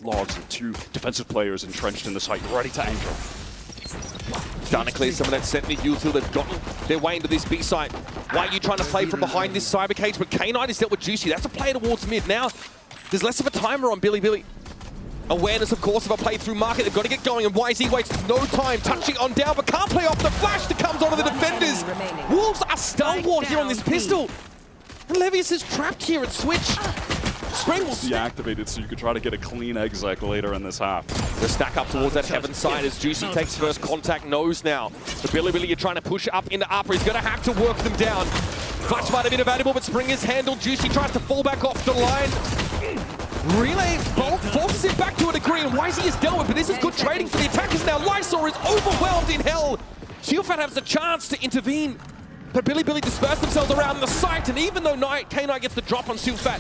Logs and 2 defensive players entrenched in the site, ready to anchor. Starting to clear some of that center Yuicaw. They've gotten their way into this B site. Why are you trying to play from behind this cyber cage? But K9 is dealt with Juicy. That's a play towards mid. Now, there's less of a timer on Bilibili. Awareness, of course, of a play through market. They've got to get going, and whzy waits no time. Touching on down, but can't play off the flash that comes onto the defenders. Wolves are stalwart here on this pistol. And Levius is trapped here at switch. Spring will deactivated so you could try to get a clean exec later in this half. The stack up towards that heaven side as Juicy takes first contact, knows now. The Bilibili are trying to push up into upper. He's going to have to work them down. Flash might have been available, but Spring is handled. Juicy tries to fall back off the line. Relay Bolt forces it back to a degree, and whzy is dealt with, but this is good trading for the attackers now. Lysoar is overwhelmed in hell. SiuFat has a chance to intervene, but Bilibili disperse themselves around the site, and even though K9 gets the drop on SiuFat,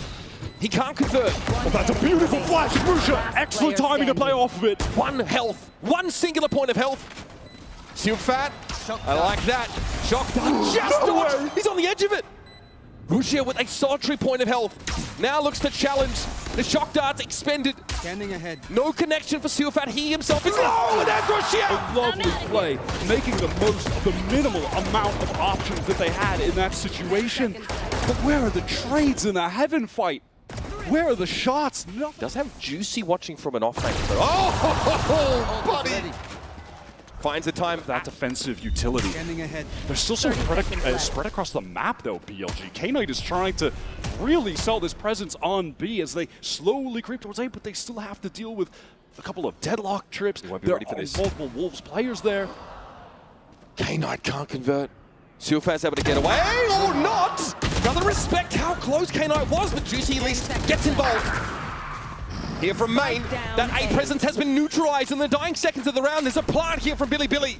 he can't convert. Oh, that's a beautiful flash, rushia. Excellent timing to play off of it. One health, one singular point of health. SiuFat, I like that. Shock done just away. He's on the edge of it. rushia with a solitary point of health. Now looks to challenge. The shock dart's expended. Standing ahead. No connection for SiuFat. He himself is low, and that's rushia. A lovely play, making the most of the minimal amount of options that they had in that situation. But where are the trades in the heaven fight? Where are the shots? No. Does have Juicy watching from an off-tank. Oh, buddy! Finds the time. That defensive utility. Standing ahead. They're still so spread across the map, though, BLG. K9 is trying to really sell this presence on B as they slowly creep towards A, but they still have to deal with a couple of deadlock trips. There are multiple Wolves players there. K9 can't convert. SiuFat's able to get away, or not! Gotta respect how close K9 was, but Juicy at least gets involved. Here from main, that A presence has been neutralized in the dying seconds of the round. There's a plant here from Bilibili.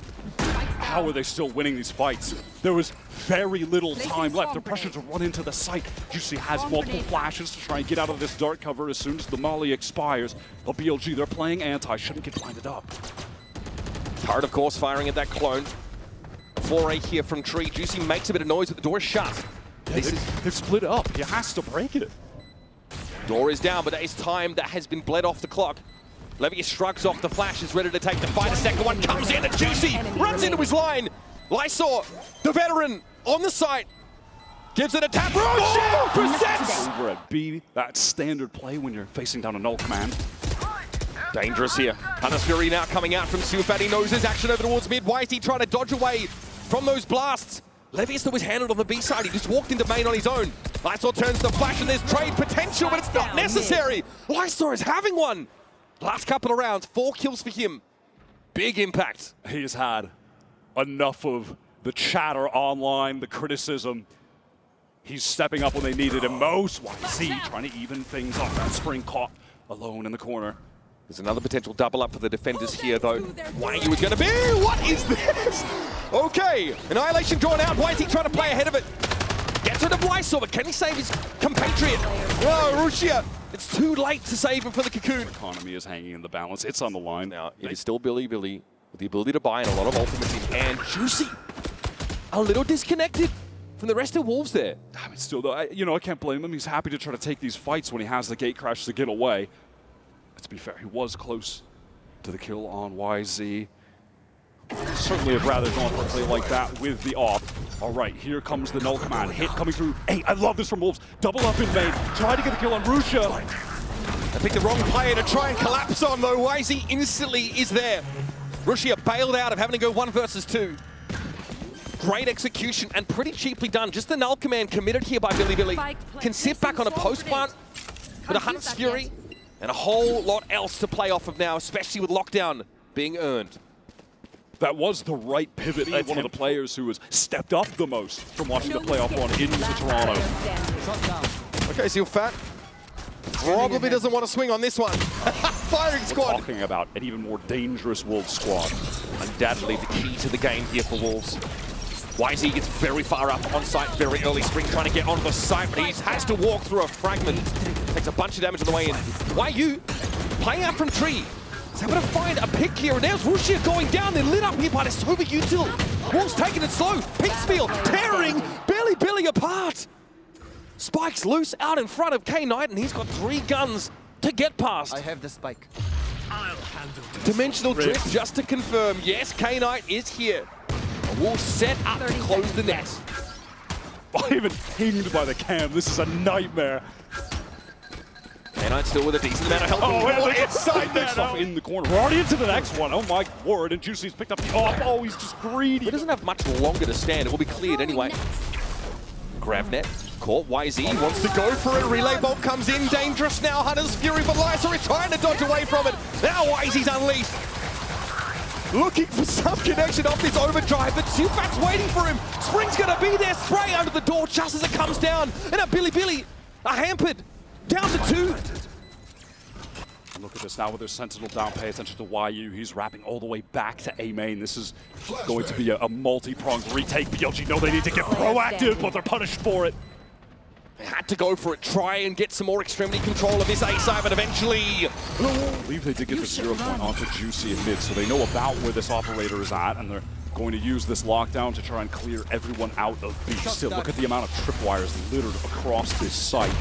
How are they still winning these fights? There was very little time left. The pressure to run into the site. Juicy has multiple flashes to try and get out of this dark cover as soon as the molly expires. But BLG, they're playing anti, shouldn't get blinded up. Turret, of course, firing at that clone. Foray here from Tree. Juicy makes a bit of noise, but the door is shut. Yeah, they've split up. He has to break it. Door is down, but that is time that has been bled off the clock. Levius shrugs off the flash, is ready to take the fight. A second one comes in, and Juicy runs into his line. Lysoar, the veteran, on the site. Gives it a tap. Oh, presents! Over at B, that's standard play when you're facing down a null command. Dangerous here. Hunter's Fury now coming out from SiuFat. He knows his action over towards mid. Why is he trying to dodge away from those blasts? Levius that was handled on the B side. He just walked into main on his own. Lysoar turns the flash and there's trade potential, but it's not necessary. Lysoar is having one. Last couple of rounds, 4 kills for him. Big impact. He's had enough of the chatter online, the criticism. He's stepping up when they needed him most. whzy trying to even things up. That Spring caught alone in the corner. There's another potential double up for the defenders here, though. whzy was going to be. What is this? Okay, Annihilation drawn out. whzy trying to play ahead of it. Gets rid of Lysoar, but can he save his compatriot? Oh, rushia. It's too late to save him for the cocoon. Economy is hanging in the balance. It's on the line. Now, it is still Bilibili with the ability to buy and a lot of ultimates in hand. Juicy, a little disconnected from the rest of Wolves there. Damn it, still, though, I can't blame him. He's happy to try to take these fights when he has the gate crash to get away. To be fair, he was close to the kill on whzy. Certainly have rather gone for a play like that with the op. All right, here comes the null command. Hit coming through. Hey, I love this from Wolves. Double up in main. Try to get the kill on rushia. I picked the wrong player to try and collapse on, though. whzy instantly is there. rushia bailed out of having to go 1 versus 2. Great execution and pretty cheaply done. Just the null command committed here by Bilibili. Can sit back on a post plant with a Hunter's Fury and a whole lot else to play off of now, especially with lockdown being earned. That was the right pivot. One of the players who has stepped up the most from watching the playoff run into Toronto. Okay, SiuFat probably doesn't want to swing on this one. Firing squad. We're talking about an even more dangerous Wolves squad. Undoubtedly the key to the game here for Wolves. whzy gets very far up on site very early. Spring trying to get onto the site, but he has to walk through a fragment. Takes a bunch of damage on the way in. whyu playing out from Tree. He's able to find a pick here, and there's rushia going down. They're lit up here by this over util. Wolves taking it slow. Pinkspiel tearing Bilibili apart. Spike's loose out in front of K9, and he's got 3 guns to get past. I have the spike. Dimensional drift, just to confirm. Yes, K-Knight is here. We'll set up to close the net. Even pinged by the cam. This is a nightmare. K-Knight still with a decent amount of health. Oh, inside there stuff in the corner. We're already into the next one. Oh my word! And Juicy's picked up the off. Oh, he's just greedy. He doesn't have much longer to stand. It will be cleared anyway. Gravnet caught. whzy wants to go for it. Relay bolt comes in. Dangerous now. Hunter's Fury, but Lysoar is trying to dodge away from it. Now whzy's unleashed. Looking for some connection off this overdrive, but SiuFat's waiting for him. Spring's going to be there. Spray under the door just as it comes down. And a Bilibili are hampered. Down to 2. Look at this now with their Sentinel down. Pay attention to YU. He's wrapping all the way back to A main. This is going to be a multi-pronged retake. BLG know they need to get proactive, but they're punished for it. They had to go for it, try and get some more extremity control of this A side, but eventually... I believe they did get the 0 point onto Juicy in mid, so they know about where this operator is at, and they're going to use this lockdown to try and clear everyone out of B. Still, look at the amount of tripwires littered across this site.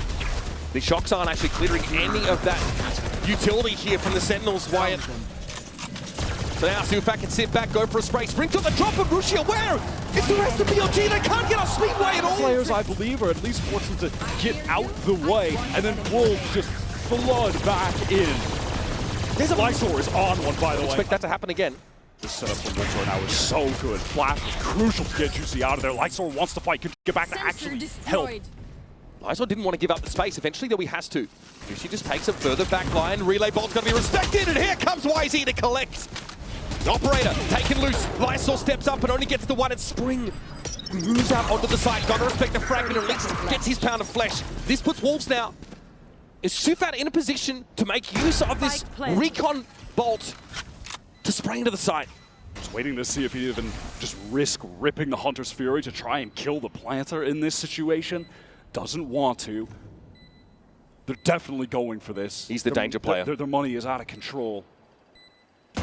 The shocks aren't actually clearing any of that utility here from the Sentinels, Wyatt. So now SiuFat can sit back, go for a spray. Spring took the drop of rushia. Where is the rest of BLG? They can't get off Speedway at all. Players, I believe, are at least forced them to get out the way, and then Wolves just flood back in. Lysoar is on one, by the way. Expect that to happen again. This setup from Wolves right now is so good. Flash is crucial to get Juicy out of there. Lysoar wants to fight, can get back to actually help. Lysoar didn't want to give up the space. Eventually, though, he has to. Juicy just takes a further back line. Relay bolt's going to be respected, and here comes whzy to collect. The operator taken loose. Lysoar steps up and only gets the one at Spring. Moves out onto the side. Got to respect the fragment, at least gets his pound of flesh. This puts Wolves now. Is SiuFat in a position to make use of this recon bolt to spray into the side? Just waiting to see if he even just risk ripping the Hunter's Fury to try and kill the planter in this situation. Doesn't want to. They're definitely going for this. He's the danger player. Their money is out of control.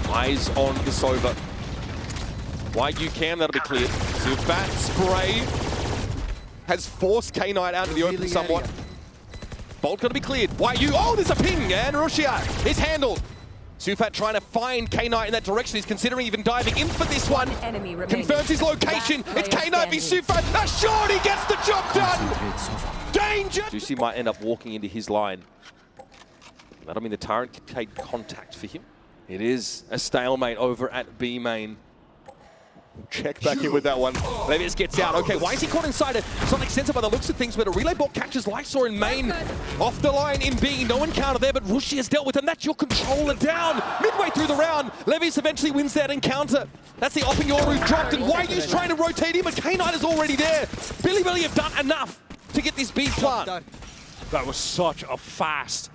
Eyes on the Sova. YU can, that'll be cleared. SiuFat spray has forced K-Knight out of the open somewhat. Bolt gonna be cleared. YU, oh, there's a ping, and rushia is handled. SiuFat trying to find K-Knight in that direction. He's considering even diving in for this one. Confirms his location. It's K-Knight v SiuFat. A shot, he gets the job done. Danger! Juicy might end up walking into his line. That'll mean the turret can take contact for him. It is a stalemate over at B main. Check back in with that one. Levius gets out. Okay, why is he caught inside it? Sonic Sensor by the looks of things, but a relay ball catches Lysoar in main. Off the line in B. No encounter there, but rushia is dealt with, and that's your controller down. Midway through the round, Levius eventually wins that encounter. That's the Opping Yoru dropped, and YU's trying to rotate him, but K-Knight is already there. Bilibili have done enough to get this B plant. That was such a fast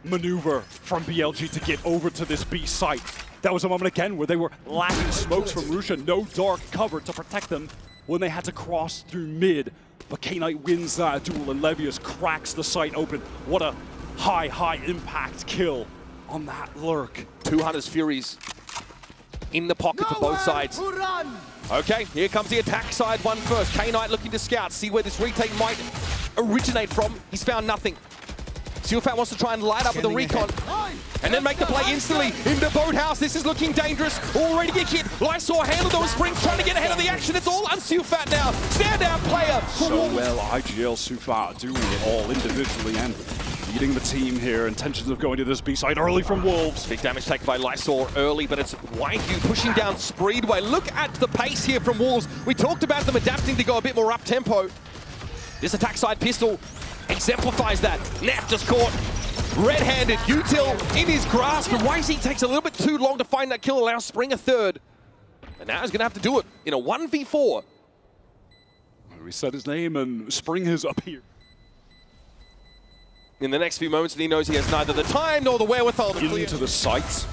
maneuver from BLG to get over to this B site. That was a moment again where they were lacking smokes from rushia, no dark cover to protect them when they had to cross through mid. But K-Knight wins that duel and Levius cracks the site open. What a high impact kill on that lurk. 200's Furies in the pocket for both sides. Okay, here comes the attack side one first. K-Knight looking to scout, see where this retake might originate from. He's found nothing. SiuFat wants to try and light up with a recon and then make the play instantly into Boathouse. This is looking dangerous. Already get hit. Lysoar handled those springs, trying to get ahead of the action. It's all on SiuFat now. Standout player. So well, IGL SiuFat doing it all individually and leading the team here. Intentions of going to this B side early from Wolves. Big damage taken by Lysoar early, but it's YU pushing down Speedway. Look at the pace here from Wolves. We talked about them adapting to go a bit more up-tempo. This attack side pistol exemplifies that. nephh just caught red-handed. Util in his grasp, and whzy takes a little bit too long to find that kill, allows Spring a third. And now he's going to have to do it in a 1v4. We said his name, and Spring has appeared. In the next few moments, and he knows he has neither the time nor the wherewithal to clear. Into the sites,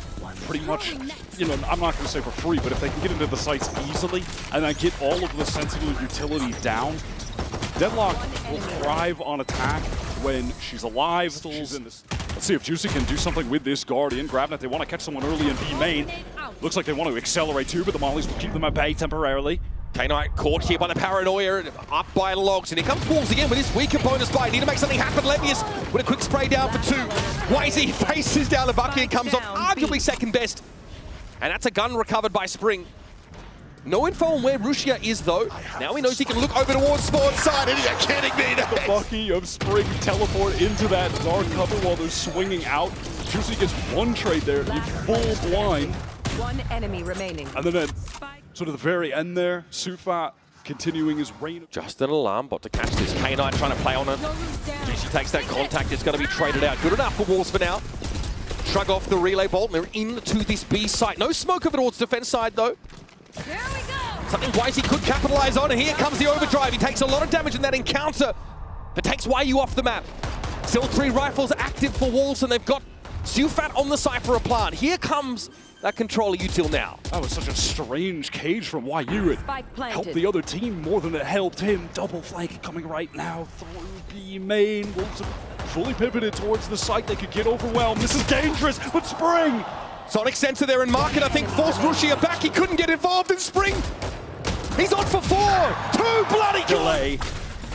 pretty much, you know, I'm not going to say for free, but if they can get into the sites easily, and then get all of the sensible utility down, Deadlock will thrive on attack when she's alive. She's in this. Let's see if Juicy can do something with this Guardian. Gravnet, they want to catch someone early in B main. Looks like they want to accelerate too, but the Mollies will keep them at bay temporarily. K-Knight caught here by the paranoia, up by logs, and here comes Wolves again with his weaker bonus buy. Need to make something happen. Levius with a quick spray down for 2. whzy faces down the bucket and comes off arguably second best. And that's a gun recovered by Spring. No info on where Rushia is though. Now he knows he can look over towards spawn side, and you're kidding me. The Bucky of Spring teleport into that dark cover while they're swinging out. Juicy gets one trade there, the full blind. One enemy remaining. And then sort of the very end there, SiuFat continuing his reign. Just an alarm bot to catch this. K-Knight trying to play on it. Juicy takes that contact, it's going to be traded out. Good enough for Wolves for now. Shrug off the relay bolt, they're into this B site. No smoke over towards defense side though. Here we go. Something whzy could capitalize on, and here comes the overdrive. He takes a lot of damage in that encounter, but takes whyu off the map. Still 3 rifles active for Wolves, and they've got SiuFat on the site for a plant. Here comes that controller util now. That was such a strange cage from whyu. It helped the other team more than it helped him. Double flank coming right now through B main. Wolves have fully pivoted towards the site. They could get overwhelmed. This is dangerous, but Spring! Sonic Sensor there in market, I think, forced Rushia back. He couldn't get involved in Spring. He's on for 4. 2 bloody delay.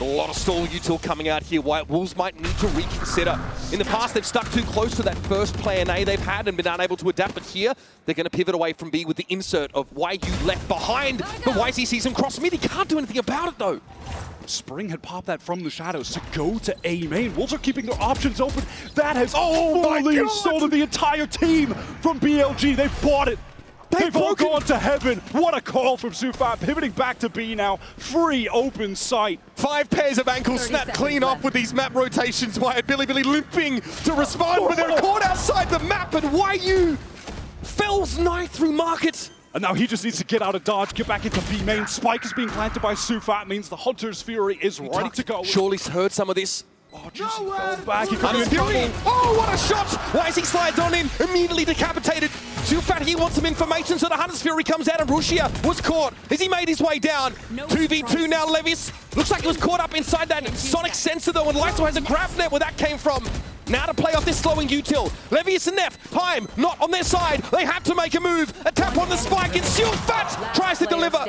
A lot of stall util coming out here. Wolves might need to reconsider. In the past, they've stuck too close to that first plan A they've had and been unable to adapt. But here, they're going to pivot away from B with the insert of whyu left behind. But whzy sees him cross mid. He can't do anything about it, though. Spring had popped that from the shadows to go to A main. Wolves are keeping their options open. That has fully insulted the entire team from BLG. They've bought it. They've all gone to heaven. What a call from SiuFat. Pivoting back to B now. Free open sight. 5 pairs of ankles snapped clean off with these map rotations. Bilibili limping to respond, but they're caught outside the map, and whyu fells Knight through market. And now he just needs to get out of dodge, get back into B main. Spike is being planted by SiuFat, means the Hunter's Fury is ready to go. Surely's heard some of this. Oh, Juicy fell back. He Hunter's Fury! Oh, what a shot! whzy slides on in, immediately decapitated. SiuFat, he wants some information, so the Hunter's Fury comes out, and Rushia was caught as he made his way down. 2v2 now, Levius. Looks like he was caught up inside that Sonic Sensor, though, and Lysoar has a grab net where that came from. Now to play off this slowing util. Levius and nephh, time not on their side. They have to make a move. A tap on the spike, and SiuFat tries to deliver.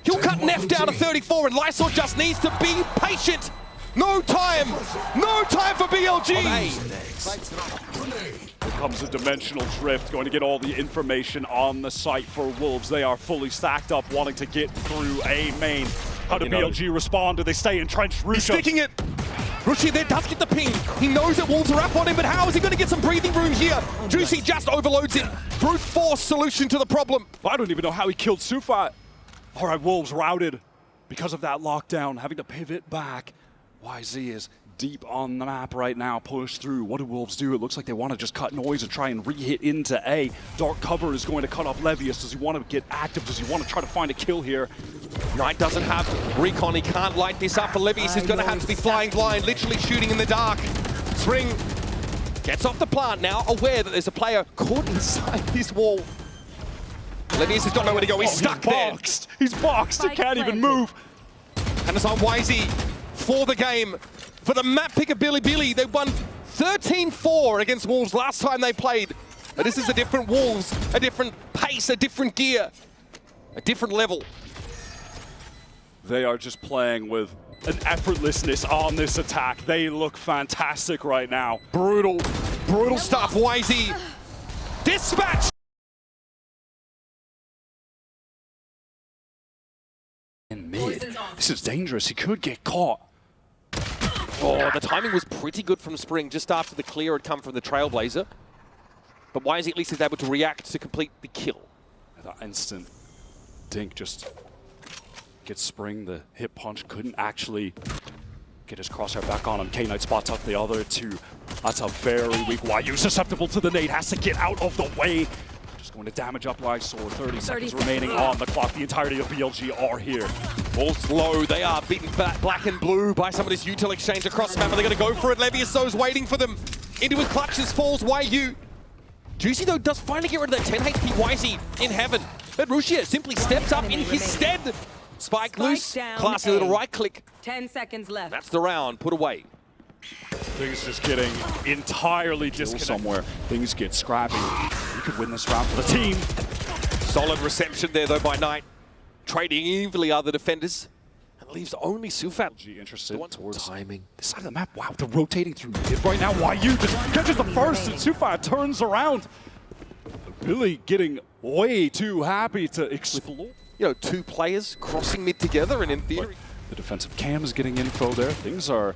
He'll cut nephh down to 34, and Lysoar just needs to be patient. No time for BLG. Here comes a dimensional drift, going to get all the information on the site for Wolves. They are fully stacked up, wanting to get through A main. How do BLG respond? Do they stay entrenched? He's sticking it. Rushia there does get the ping. He knows that Wolves are up on him, but how is he going to get some breathing room here? Juicy just overloads it. Brute force solution to the problem. I don't even know how he killed SiuFat. All right, Wolves routed because of that lockdown, having to pivot back. whzy is deep on the map right now, push through. What do Wolves do? It looks like they want to just cut noise and try and re-hit into A. Dark cover is going to cut off Levius. Does he want to get active? Does he want to try to find a kill here? Knight doesn't have recon. He can't light this up for Levius. He's going to have to be flying blind, literally shooting in the dark. Spring gets off the plant now, aware that there's a player caught inside this wall. Levius has got nowhere to go. He's stuck there. He's boxed. He can't even move. And it's on whzy for the game. For the map pick of Bilibili, they won 13-4 against Wolves last time they played. But this is a different Wolves, a different pace, a different gear, a different level. They are just playing with an effortlessness on this attack. They look fantastic right now. Brutal stuff, whzy. Dispatch! In mid. This is dangerous. He could get caught. Oh, the timing was pretty good from Spring just after the clear had come from the Trailblazer. But whzy at least is able to react to complete the kill. That instant dink just gets Spring. The hit punch couldn't actually get his crosshair back on him. K-Knight spots up the other two. That's a very weak whyu. Susceptible to the nade. Has to get out of the way. Just going to damage up Lysoar. 30 seconds remaining on the clock. The entirety of BLG are here. Wolves low. They are beaten black and blue by some of this util exchange across the map. Are they going to go for it? Levius though is waiting for them. Into his clutches falls whyu. Juicy though does finally get rid of that 10 HP whzy in heaven. But Rushia simply steps up in his stead. Spike loose. Classy little right click. 10 seconds left. That's the round. Put away. Things just getting entirely disconnected somewhere. Things get scrappy. You could win this round for the team. Solid reception there though by Knight. Trading evenly are the defenders. And leaves only SiuFat. Interested towards timing. this side of the map. Wow, they're rotating through mid right now. YU just catches the first, and SiuFat turns around. Billy getting way too happy to explore. You know, 2 players crossing mid together, and in theory, The defensive cam is getting info there. Things are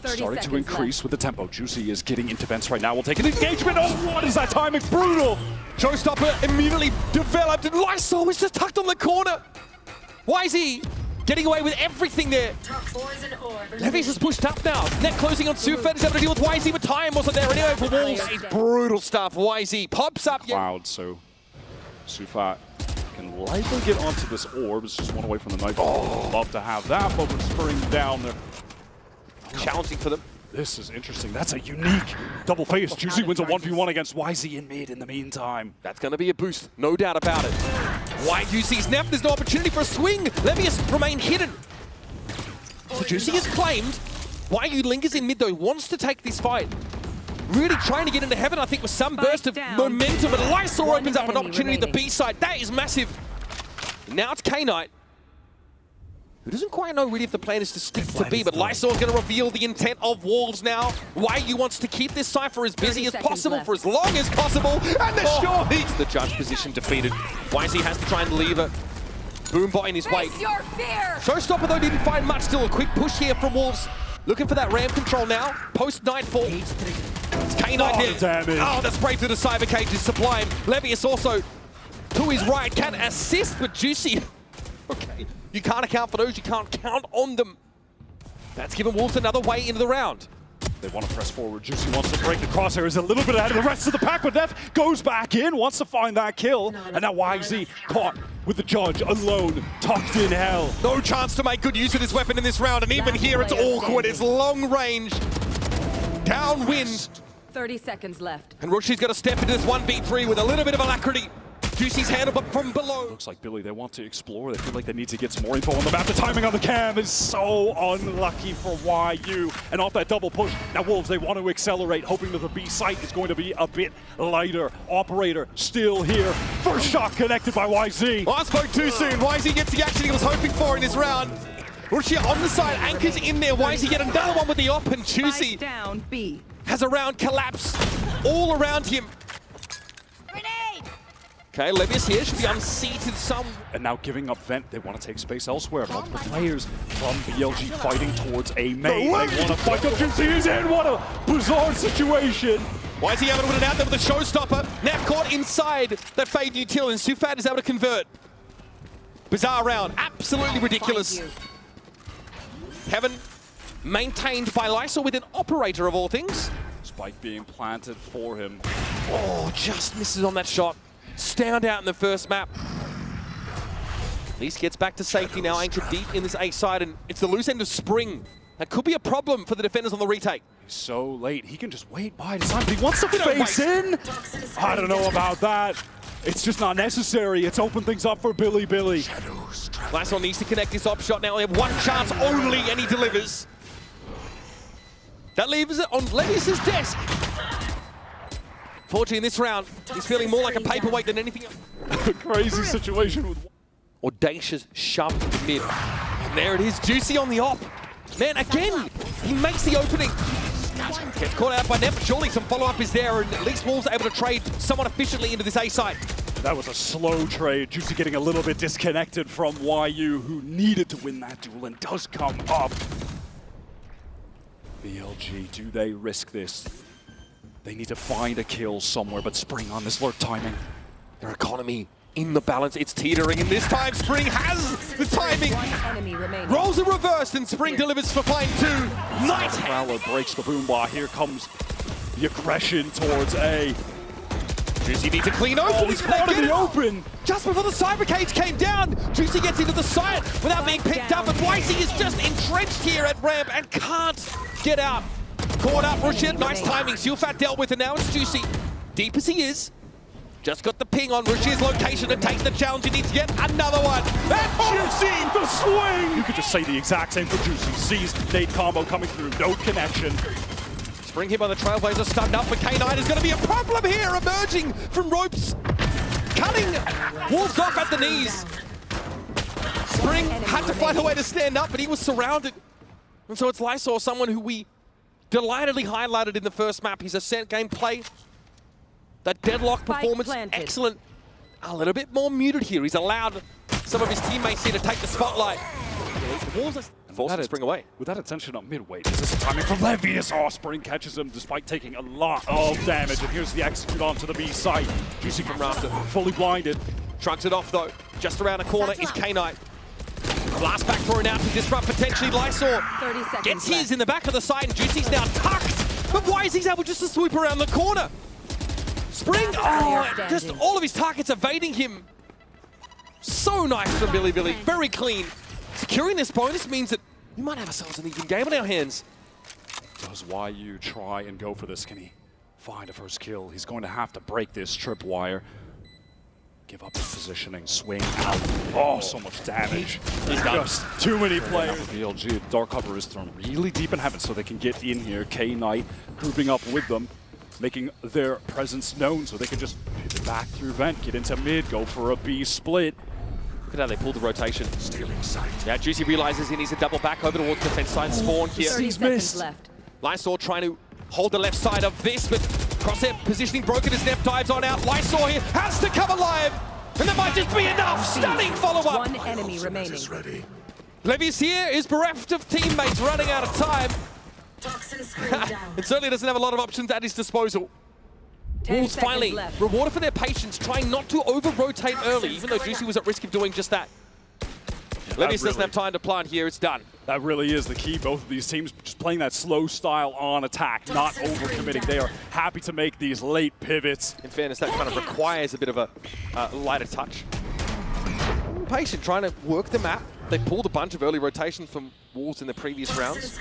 30 starting to seconds increase left. with the tempo. Juicy is getting into vents right now. We'll take an engagement. Oh, what is that timing? Brutal. Showstopper immediately developed, and Lysoar was just tucked on the corner. whzy getting away with everything there. Levius has pushed up now. Net closing on SiuFat. Is able to deal with whzy, but time wasn't there anyway for Wolves. Brutal stuff. whzy pops up. Cloud, so SiuFat can likely get onto this orb. It's just one away from the knife. Oh, love to have that, but we're spurring down there. Challenging for them. This is interesting. That's a unique double face. Juicy wins a 1v1 against whzy in mid in the meantime. That's going to be a boost, no doubt about it. YU sees nephh. There's no opportunity for a swing. Levius remain hidden. So Juicy is claimed. YU lingers in mid though, wants to take this fight. Really trying to get into heaven, I think, with some burst of momentum. And Lysoar opens up an opportunity at the B side. That is massive. Now it's K-Knight, who doesn't quite know really if the plan is to stick to B, but Lysoar's going to reveal the intent of Wolves now. YU wants to keep this Cypher as busy as possible for as long as possible, and the short heats the judge position defeated. whzy has to try and leave a Boombot in his way. Face your fear! Showstopper though didn't find much, still a quick push here from Wolves. Looking for that ramp control now, post-nightfall. It's K-Knight here. Damage. Oh, the spray through the cyber cage is sublime. Levius also, to his right, can assist with Juicy. Okay. You can't account for those, you can't count on them. That's given Wolves another way into the round. They want to press forward. Juicy wants to break the crosshairs a little bit ahead of the rest of the pack, but nephh goes back in, wants to find that kill. And now whzy caught with the judge alone, tucked in hell. No chance to make good use of this weapon in this round, and even here it's awkward. It's long range, downwind. 30 seconds left. And Rushia's got to step into this 1v3 with a little bit of alacrity. Juicy's handle, but from below. Looks like Billy, they want to explore. They feel like they need to get some more info on the map. The timing on the cam is so unlucky for YU. And off that double push, now Wolves, they want to accelerate, hoping that the B site is going to be a bit lighter. Operator still here. First shot connected by whzy. Oh, I spoke too soon. whzy gets the action he was hoping for in his round. Rushia on the side, anchors in there. whzy get another one with the op, and Juicy Down B. has a round collapse all around him. Grenade! Okay, Levius here should be unseated some. And now giving up vent, they want to take space elsewhere. Multiple players from BLG fighting towards a main. They want to fight up. Juicy is in. What a bizarre situation. whzy able to win it out there with a showstopper? nephh caught inside that fade util, and SiuFat is able to convert. Bizarre round, absolutely ridiculous. Heaven maintained by Lysoar with an operator of all things. Spike being planted for him. Oh, just misses on that shot. Stand out in the first map. At least gets back to safety now, anchored deep in this A side, and it's the loose end of Spring. That could be a problem for the defenders on the retake. So late, he can just wait by his time, but he wants to face in. I don't know about that. It's just not necessary. It's opened things up for Bilibili. Lysoar needs to connect this op shot now. They have one chance only, and he delivers. That leaves it on Levius' desk. Fortunately, in this round, he's feeling more like a paperweight than anything else. Crazy situation with... Audacious shove into mid. And there it is, Juicy on the op. Man, again, he makes the opening. Gets caught out by nephh. Surely some follow-up is there, and at least Wolves are able to trade somewhat efficiently into this A site. That was a slow trade. Juicy getting a little bit disconnected from YU, who needed to win that duel and does come up. BLG, do they risk this? They need to find a kill somewhere, but Spring on this lurk timing. Their economy in the balance, it's teetering, and this time Spring has the timing. One enemy remaining. Rolls are reversed, and Spring delivers for Flying 2. Night! Prowler breaks the boombar. Here comes the aggression towards A. Juicy needs to clean open. Oh, he's caught in the open. Just before the cyber cage came down, Juicy gets into the site without being picked up, and whzy is just entrenched here at ramp and can't get out. Caught up, Rushia, nice timing. SiuFat dealt with, and now it's Juicy. Deep as he is, just got the ping on Rushia's location and takes the challenge. He needs to get another one. And Juicy, The swing! You could just say the exact same for Juicy. Sees nade combo coming through, no connection. Spring here by the Trailblazer, stunned up, but K-Knight is going to be a problem here, emerging from ropes. Cutting Wolves off at the knees. Spring had to find a way to stand up, but he was surrounded. And so it's Lysoar, someone who we delightedly highlighted in the first map. His Ascent gameplay, that deadlock Spike performance, planted. excellent. A little bit more muted here. He's allowed some of his teammates here to take the spotlight. The Wolves are forcing Spring away. With that attention up mid, wait, is this a timing from Levius? Oh, Spring catches him despite taking a lot of damage. And here's the execute onto the B site. Juicy from Rafter. Fully blinded. Shrugs it off though. Just around the corner is K-Knight. Blast back thrown out to disrupt potentially Lysoar. 30 seconds Gets his left. in the back of the side and Juicy's now tucked. But why is he able just to swoop around the corner? Spring, just all of his targets evading him. So nice from Bilibili, very clean. Securing this bonus means that we might have ourselves an even game on our hands. Does YU try and go for this? Can he find a first kill? He's going to have to break this tripwire. Give up his positioning, swing out. Oh, so much damage. He's done. Just too many players. BLG, dark cover is thrown really deep in heaven so they can get in here. K-Knight grouping up with them, making their presence known so they can just pivot back through vent, get into mid, go for a B split. Look at how they pulled the rotation. Stealing sight. Yeah, Juicy realizes he needs to double back over towards defense side spawn here. 30 He's seconds missed. left. Lysoar trying to hold the left side of this, but crosshair positioning broken as Neff dives on out. Lysoar here has to come alive, and that might just be enough. Stunning follow-up. One enemy remaining. Levius here is bereft of teammates, running out of time. And certainly doesn't have a lot of options at his disposal. 10 Wolves seconds finally left. rewarded for their patience, trying not to over-rotate early, even though Juicy was at risk of doing just that. Levius doesn't have time to plant here, it's done. That really is the key. Both of these teams just playing that slow style on attack, not overcommitting. They are happy to make these late pivots. In fairness, that kind of requires a bit of a lighter touch. Patient, trying to work the map. They pulled a bunch of early rotations from Wolves in the previous rounds.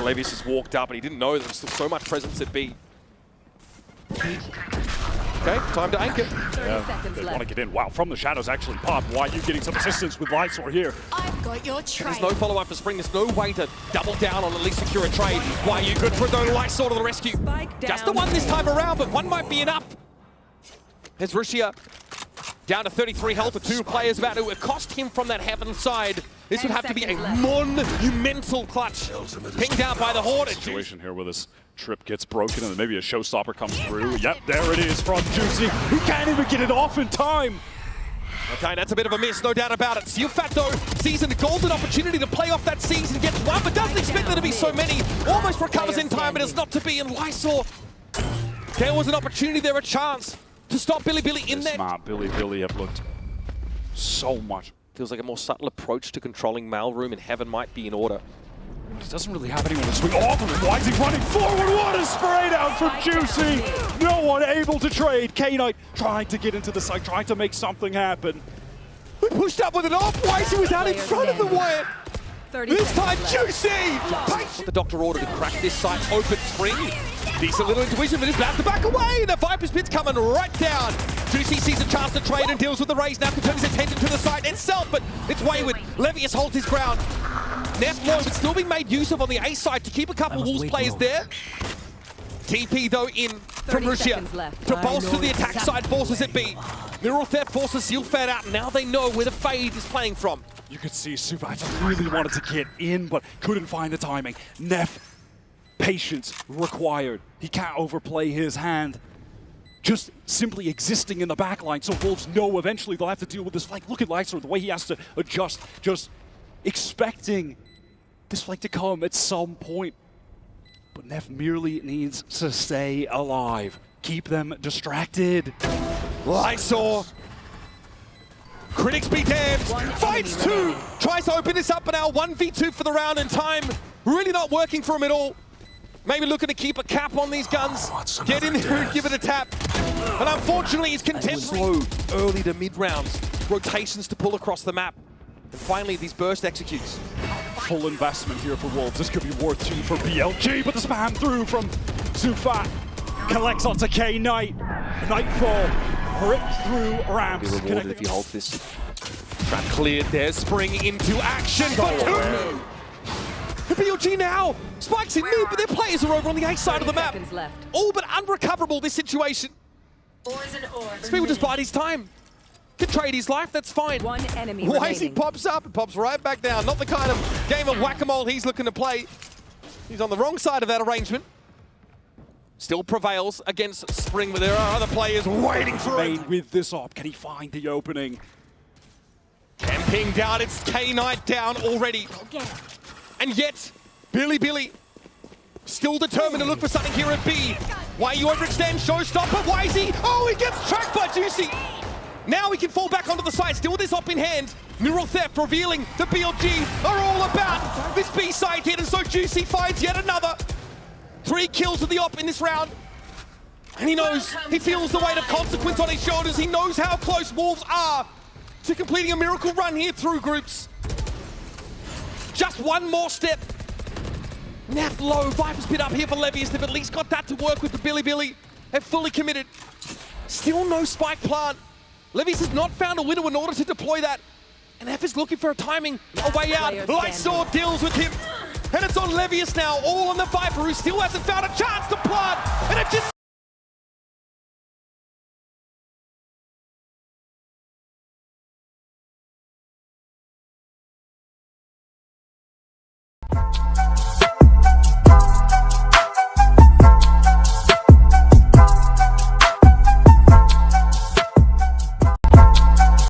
Levius has walked up, and he didn't know there was still so much presence at B. Okay, time to anchor. 30 seconds They want to left. get in. Wow, from the shadows actually pop. Why you getting some assistance with Lysoar here? I've got your There's trail. no follow-up for Spring. There's no way to double down on at least secure a trade. Why are you good for it though? Lysoar to the rescue. Spike Just the down. one this time around, but one might be enough. There's rushia down to 33 health with two players about to accost him from that heaven side. This would have to be a 10 seconds monumental clutch. Pinged down by the Horde. Situation here where this trip gets broken and then maybe a showstopper comes through. Yep, there it is from Juicy, who can't even get it off in time. Okay, that's a bit of a miss, no doubt about it. SiuFat, though, sees a golden opportunity to play off that season, gets one, but doesn't expect there to be so many. Almost recovers in time, but it's not to be. And Lysoar, there was an opportunity there, a chance to stop Bilibili in there. Smart Bilibili have looked so much. Feels like a more subtle approach to controlling Mailroom, and Heaven might be in order. He doesn't really have anyone to swing off of him. Why is he running forward? What a spray down from Juicy! No one able to trade. K-Knight trying to get into the site, trying to make something happen. We pushed up with it off. Whyzy was out in front of the wire. 30 This time, seconds left. Juicy! The Doctor ordered to crack this site open. Spring. Decent little intuition, but he's about to back away. The Viper's Pit's coming right down. Juicy sees a chance to trade and deals with the raise. Now can turn his attention to the site itself, but it's wayward. Levius holds his ground. Neff low, but still being made use of on the A side to keep a couple Wolves players there. TP though in from 30 Rushia seconds left. to bolster the attack side, forces it B. Neural Theft forces SiuFat out, and now they know where the fade is playing from. You could see SiuFat really wanted to get in, but couldn't find the timing. Neff, patience required. He can't overplay his hand. Just simply existing in the backline, so Wolves know eventually they'll have to deal with this flank. Look at Lysoar, the way he has to adjust, just expecting this flank to come at some point. But Neff merely needs to stay alive. Keep them distracted. Lysoar. Critics be damned. Fights two. Tries to open this up, but now 1v2 for the round in time. Really not working for him at all. Maybe looking to keep a cap on these guns. Get in there and give it a tap. And unfortunately, he's content slow early to mid rounds. Rotations to pull across the map. And finally, these burst executes. Full investment here for Wolves. This could be worth 2 for BLG, but the spam through from SiuFat collects onto K-Knight. Nightfall ripped through ramps. Be rewarded if he holds this. Trap cleared there, Spring into action for two. BLG now spikes in mid, but their players are over on the A side of the map. 30 seconds left. All but unrecoverable, this situation. This people just bide his time. Could trade his life, that's fine. One enemy whzy remaining. pops up and pops right back down. Not the kind of game of whack-a-mole he's looking to play. He's on the wrong side of that arrangement. Still prevails against Spring, but there are other players waiting for it. Made with this op, can he find the opening? Camping down, it's K-Knight down already. And yet, Bilibili still determined to look for something here at B. Why you overextend, showstopper, whzy. Oh, he gets tracked by Juicy. Now he can fall back onto the side, still with his op in hand. Neural Theft revealing the BLG are all about this B side hit, and so Juicy finds yet another. 3 kills with the op in this round. And he knows, he feels the weight of consequence on his shoulders. He knows how close Wolves are to completing a miracle run here through groups. Just one more step. Nephh low, Viper's bit up here for Levius. They've at least got that to work with the Bilibili. They're fully committed. Still no spike plant. Levius has not found a window in order to deploy that. And Nephh is looking for a timing, a way out. Lysoar deals with him. And it's on Levius now, all on the Viper, who still hasn't found a chance to plant. And it just